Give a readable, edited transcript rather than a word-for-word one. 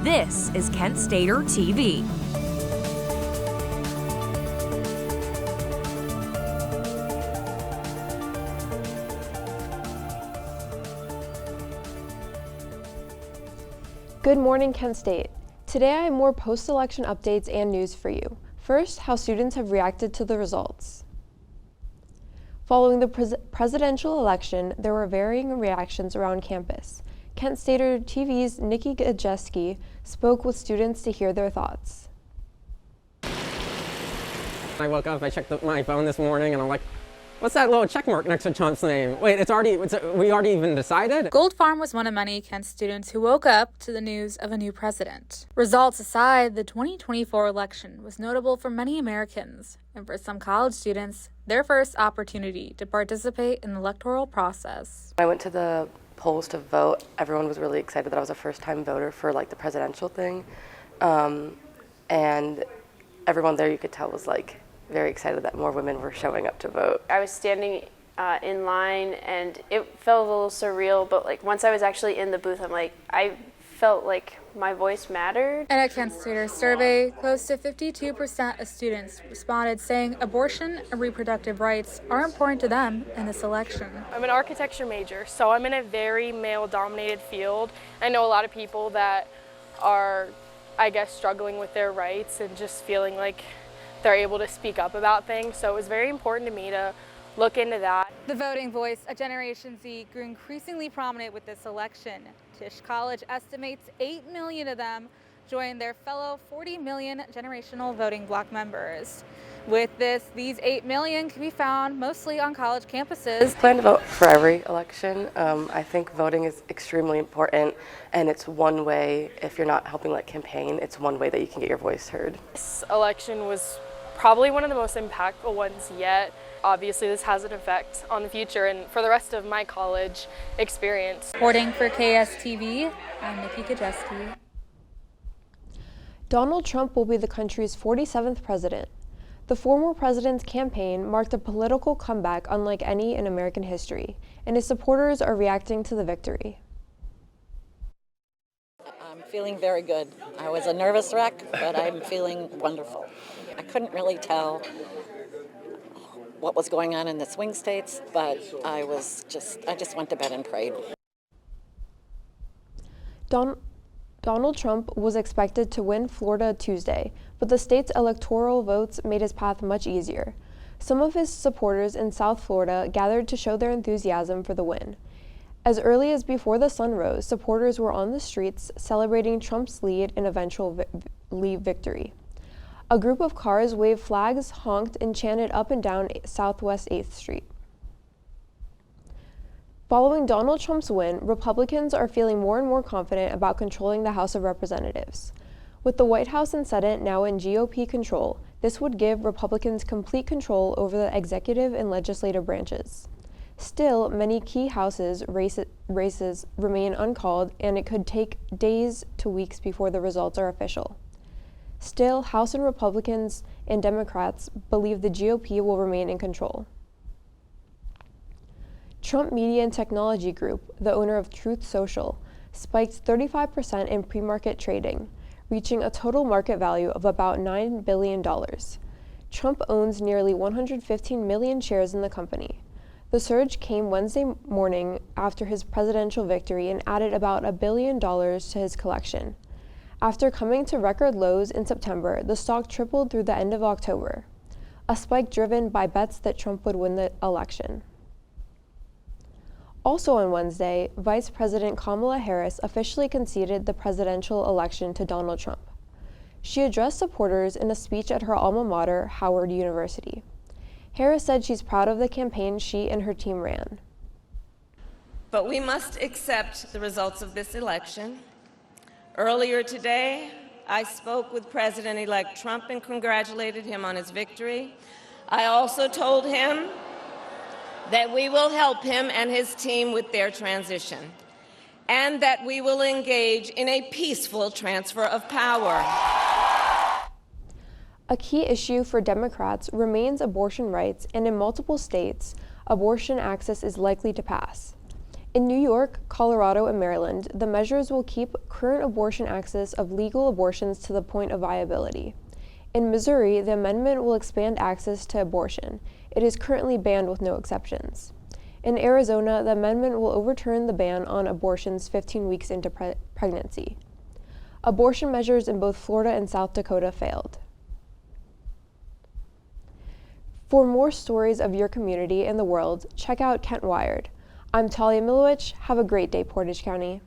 This is Kent Stater TV. Good morning, Kent State. Today I have more post-election updates and news for you. First, how students have reacted to the results. Following the presidential election, there were varying reactions around campus. Kent Stater TV's Nikki Gajeski spoke with students to hear their thoughts. I woke up, I checked my phone this morning, and I'm like, what's that little check mark next to Trump's name? Wait, we already even decided? Gold Farm was one of many Kent students who woke up to the news of a new president. Results aside, the 2024 election was notable for many Americans, and for some college students, their first opportunity to participate in the electoral process. I went to the polls to vote. Everyone was really excited that I was a first-time voter for the presidential thing, and everyone there, you could tell, was very excited that more women were showing up to vote. I was standing in line and it felt a little surreal, but once I was actually in the booth, I felt like my voice mattered. In a Kent Stater survey, close to 52% of students responded saying abortion and reproductive rights are important to them in this election. I'm an architecture major, so I'm in a very male-dominated field. I know a lot of people that are, struggling with their rights and just feeling like they're able to speak up about things, so it was very important to me to look into that. The voting voice of Generation Z grew increasingly prominent with this election. Tisch College estimates 8 million of them joined their fellow 40 million generational voting bloc members. With this, these 8 million can be found mostly on college campuses. I plan to vote for every election. I think voting is extremely important, and it's one way, if you're not helping campaign, it's one way that you can get your voice heard. This election was probably one of the most impactful ones yet. Obviously, this has an effect on the future and for the rest of my college experience. Reporting for KSTV, I'm Nikki Gajeski. Donald Trump will be the country's 47th president. The former president's campaign marked a political comeback unlike any in American history, and his supporters are reacting to the victory. I'm feeling very good. I was a nervous wreck, but I'm feeling wonderful. I couldn't really tell what was going on in the swing states, but I just went to bed and prayed. Donald Trump was expected to win Florida Tuesday, but the state's electoral votes made his path much easier. Some of his supporters in South Florida gathered to show their enthusiasm for the win. As early as before the sun rose, supporters were on the streets celebrating Trump's lead and eventual victory. A group of cars waved flags, honked, and chanted up and down Southwest 8th Street. Following Donald Trump's win, Republicans are feeling more and more confident about controlling the House of Representatives. With the White House and Senate now in GOP control, this would give Republicans complete control over the executive and legislative branches. Still, many key House races remain uncalled, and it could take days to weeks before the results are official. Still, House and Republicans and Democrats believe the GOP will remain in control. Trump Media and Technology Group, the owner of Truth Social, spiked 35% in pre-market trading, reaching a total market value of about $9 billion. Trump owns nearly 115 million shares in the company. The surge came Wednesday morning after his presidential victory and added about $1 billion to his collection. After coming to record lows in September, the stock tripled through the end of October, a spike driven by bets that Trump would win the election. Also on Wednesday, Vice President Kamala Harris officially conceded the presidential election to Donald Trump. She addressed supporters in a speech at her alma mater, Howard University. Harris said she's proud of the campaign she and her team ran. But we must accept the results of this election. Earlier today, I spoke with President-elect Trump and congratulated him on his victory. I also told him that we will help him and his team with their transition, and that we will engage in a peaceful transfer of power. A key issue for Democrats remains abortion rights, and in multiple states, abortion access is likely to pass. In New York, Colorado, and Maryland, the measures will keep current abortion access of legal abortions to the point of viability. In Missouri, the amendment will expand access to abortion. It is currently banned with no exceptions. In Arizona, the amendment will overturn the ban on abortions 15 weeks into pregnancy. Abortion measures in both Florida and South Dakota failed. For more stories of your community and the world, check out Kent Wired. I'm Talia Milewich. Have a great day, Portage County.